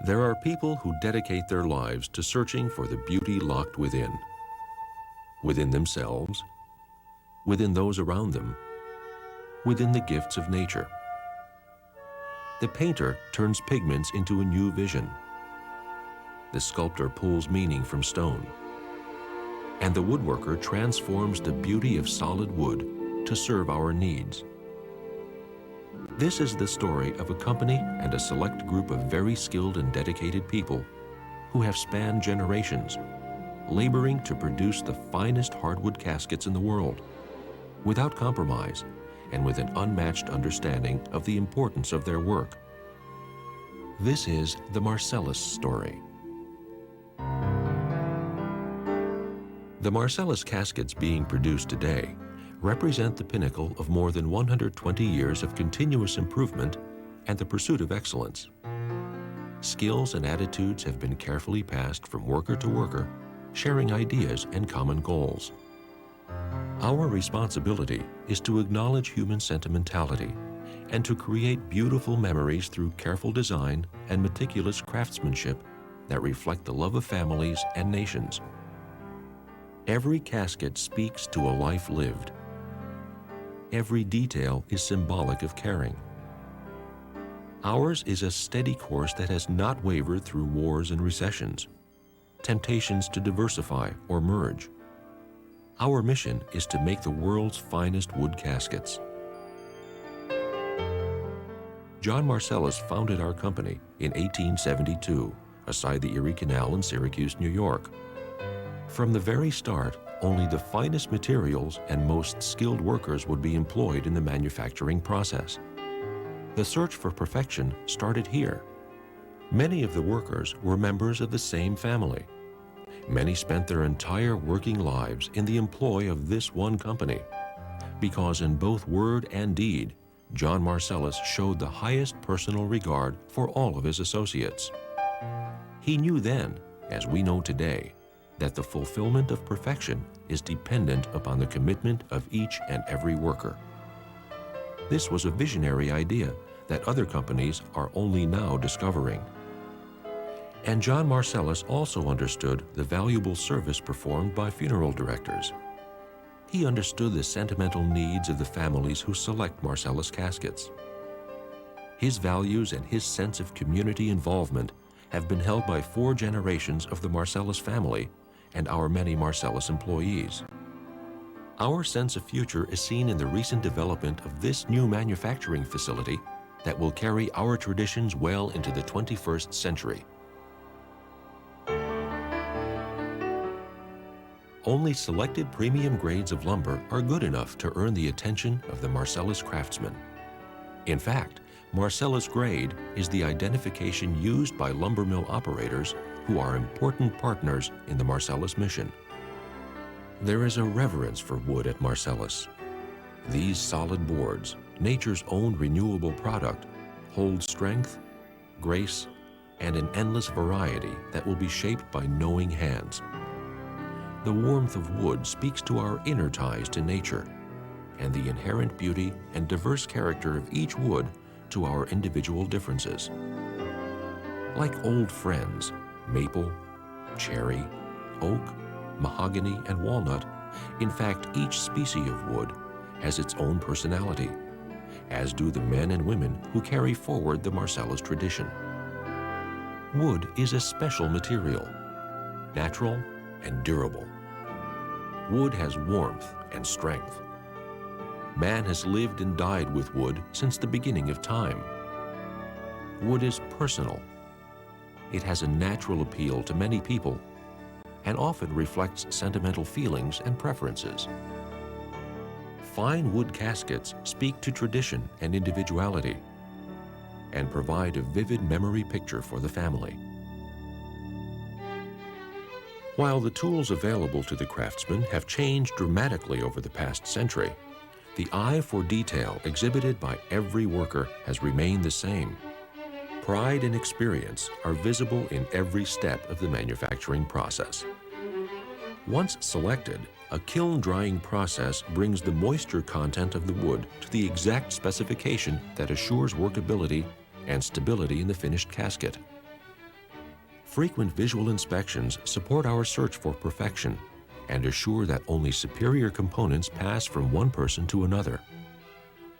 There are people who dedicate their lives to searching for the beauty locked within themselves, within those around them, within the gifts of nature. The painter turns pigments into a new vision. The sculptor pulls meaning from stone. And the woodworker transforms the beauty of solid wood to serve our needs. This is the story of a company and a select group of very skilled and dedicated people who have spanned generations, laboring to produce the finest hardwood caskets in the world, without compromise and with an unmatched understanding of the importance of their work. This is the Marsellus story. The Marsellus caskets being produced today represent the pinnacle of more than 120 years of continuous improvement and the pursuit of excellence. Skills and attitudes have been carefully passed from worker to worker, sharing ideas and common goals. Our responsibility is to acknowledge human sentimentality and to create beautiful memories through careful design and meticulous craftsmanship that reflect the love of families and nations. Every casket speaks to a life lived. Every detail is symbolic of caring. Ours is a steady course that has not wavered through wars and recessions, temptations to diversify or merge. Our mission is to make the world's finest wood caskets. John Marsellus founded our company in 1872, aside the Erie Canal in Syracuse, New York. From the very start, only the finest materials and most skilled workers would be employed in the manufacturing process. The search for perfection started here. Many of the workers were members of the same family. Many spent their entire working lives in the employ of this one company, because in both word and deed, John Marsellus showed the highest personal regard for all of his associates. He knew then, as we know today, that the fulfillment of perfection is dependent upon the commitment of each and every worker. This was a visionary idea that other companies are only now discovering. And John Marsellus also understood the valuable service performed by funeral directors. He understood the sentimental needs of the families who select Marsellus caskets. His values and his sense of community involvement have been held by 4 generations of the Marsellus family and our many Marsellus employees. Our sense of future is seen in the recent development of this new manufacturing facility that will carry our traditions well into the 21st century. Only selected premium grades of lumber are good enough to earn the attention of the Marsellus craftsman. In fact, Marsellus grade is the identification used by lumber mill operators who are important partners in the Marsellus mission. There is a reverence for wood at Marsellus. These solid boards, nature's own renewable product, hold strength, grace, and an endless variety that will be shaped by knowing hands. The warmth of wood speaks to our inner ties to nature, and the inherent beauty and diverse character of each wood to our individual differences. Like old friends, maple, cherry, oak, mahogany, and walnut, in fact, each species of wood has its own personality, as do the men and women who carry forward the Marsellus tradition. Wood is a special material, natural and durable. Wood has warmth and strength. Man has lived and died with wood since the beginning of time. Wood is personal. It has a natural appeal to many people and often reflects sentimental feelings and preferences. Fine wood caskets speak to tradition and individuality and provide a vivid memory picture for the family. While the tools available to the craftsman have changed dramatically over the past century, the eye for detail exhibited by every worker has remained the same. Pride and experience are visible in every step of the manufacturing process. Once selected, a kiln drying process brings the moisture content of the wood to the exact specification that assures workability and stability in the finished casket. Frequent visual inspections support our search for perfection and assure that only superior components pass from one person to another.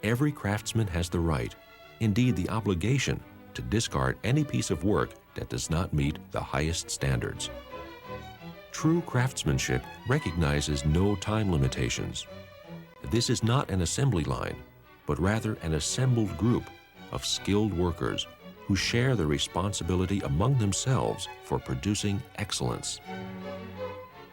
Every craftsman has the right, indeed the obligation, to discard any piece of work that does not meet the highest standards. True craftsmanship recognizes no time limitations. This is not an assembly line, but rather an assembled group of skilled workers who share the responsibility among themselves for producing excellence.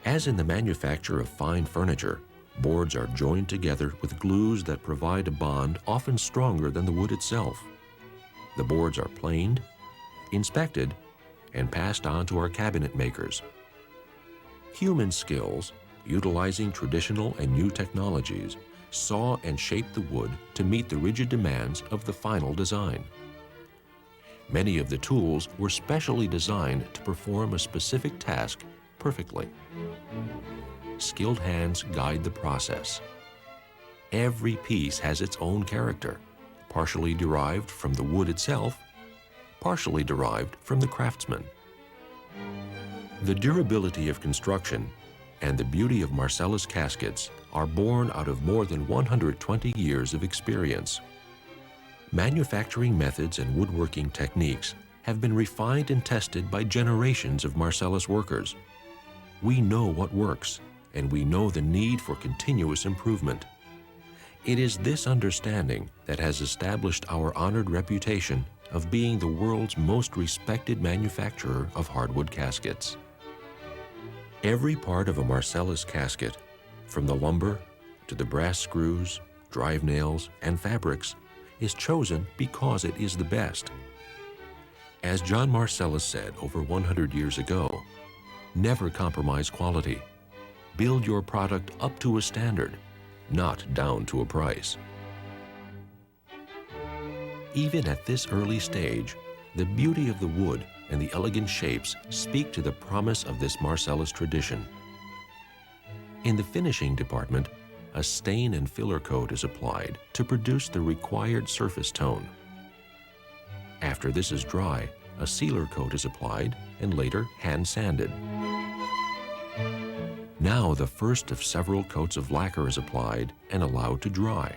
As in the manufacture of fine furniture, boards are joined together with glues that provide a bond often stronger than the wood itself. The boards are planed, inspected, and passed on to our cabinet makers. Human skills, utilizing traditional and new technologies, saw and shaped the wood to meet the rigid demands of the final design. Many of the tools were specially designed to perform a specific task perfectly. Skilled hands guide the process. Every piece has its own character, partially derived from the wood itself, partially derived from the craftsman. The durability of construction and the beauty of Marsellus caskets are born out of more than 120 years of experience. Manufacturing methods and woodworking techniques have been refined and tested by generations of Marsellus workers. We know what works, and we know the need for continuous improvement. It is this understanding that has established our honored reputation of being the world's most respected manufacturer of hardwood caskets. Every part of a Marsellus casket, from the lumber to the brass screws, drive nails, and fabrics, is chosen because it is the best. As John Marsellus said over 100 years ago, never compromise quality. Build your product up to a standard, not down to a price. Even at this early stage, the beauty of the wood and the elegant shapes speak to the promise of this Marsellus tradition. In the finishing department, a stain and filler coat is applied to produce the required surface tone. After this is dry, a sealer coat is applied and later hand sanded. Now the first of several coats of lacquer is applied and allowed to dry.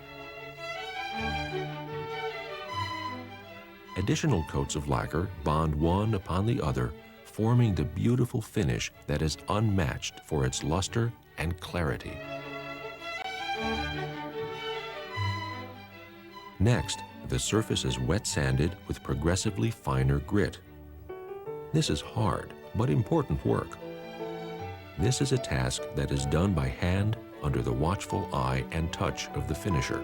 Additional coats of lacquer bond one upon the other, forming the beautiful finish that is unmatched for its luster and clarity. Next, the surface is wet sanded with progressively finer grit. This is hard but important work. This is a task that is done by hand under the watchful eye and touch of the finisher.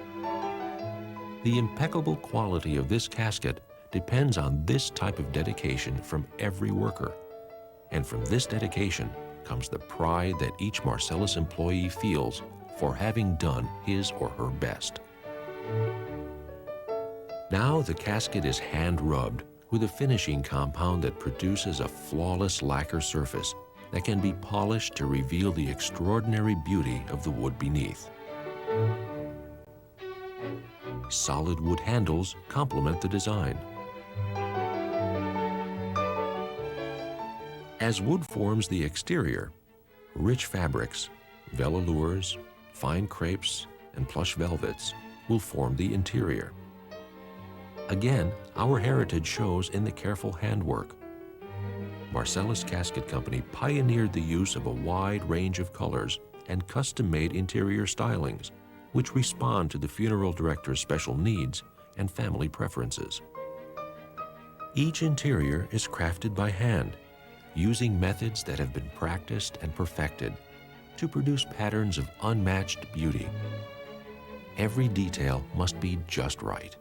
The impeccable quality of this casket depends on this type of dedication from every worker. And from this dedication comes the pride that each Marsellus employee feels for having done his or her best. Now the casket is hand rubbed with a finishing compound that produces a flawless lacquer surface that can be polished to reveal the extraordinary beauty of the wood beneath. Solid wood handles complement the design. As wood forms the exterior, rich fabrics, velours, fine crepes, and plush velvets will form the interior. Again, our heritage shows in the careful handwork. Marsellus Casket Company pioneered the use of a wide range of colors and custom-made interior stylings, which respond to the funeral director's special needs and family preferences. Each interior is crafted by hand, using methods that have been practiced and perfected to produce patterns of unmatched beauty. Every detail must be just right.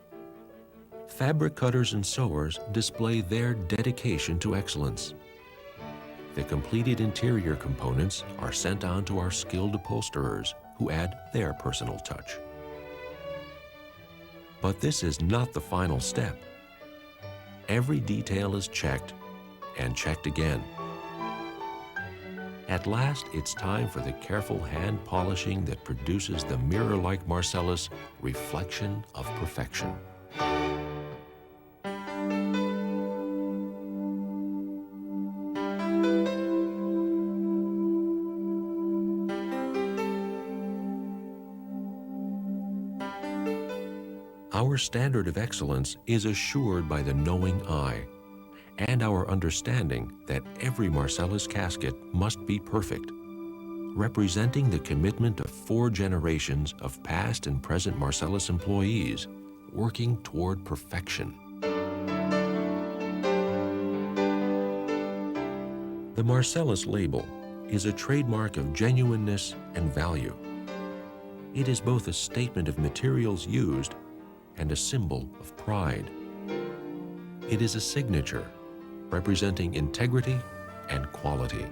Fabric cutters and sewers display their dedication to excellence. The completed interior components are sent on to our skilled upholsterers who add their personal touch. But this is not the final step. Every detail is checked and checked again. At last, it's time for the careful hand polishing that produces the mirror-like Marsellus reflection of perfection. Our standard of excellence is assured by the knowing eye and our understanding that every Marsellus casket must be perfect, representing the commitment of 4 generations of past and present Marsellus employees working toward perfection. The Marsellus label is a trademark of genuineness and value. It is both a statement of materials used and a symbol of pride. It is a signature representing integrity and quality,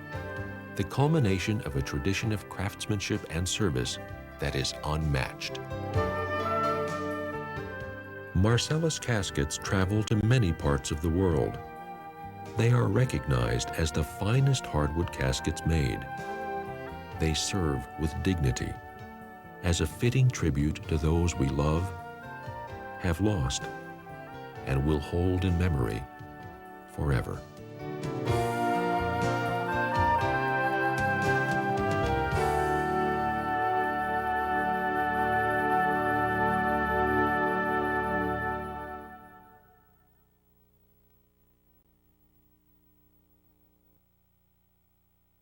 the culmination of a tradition of craftsmanship and service that is unmatched. Marsellus caskets travel to many parts of the world. They are recognized as the finest hardwood caskets made. They serve with dignity as a fitting tribute to those we love, have lost, and will hold in memory forever.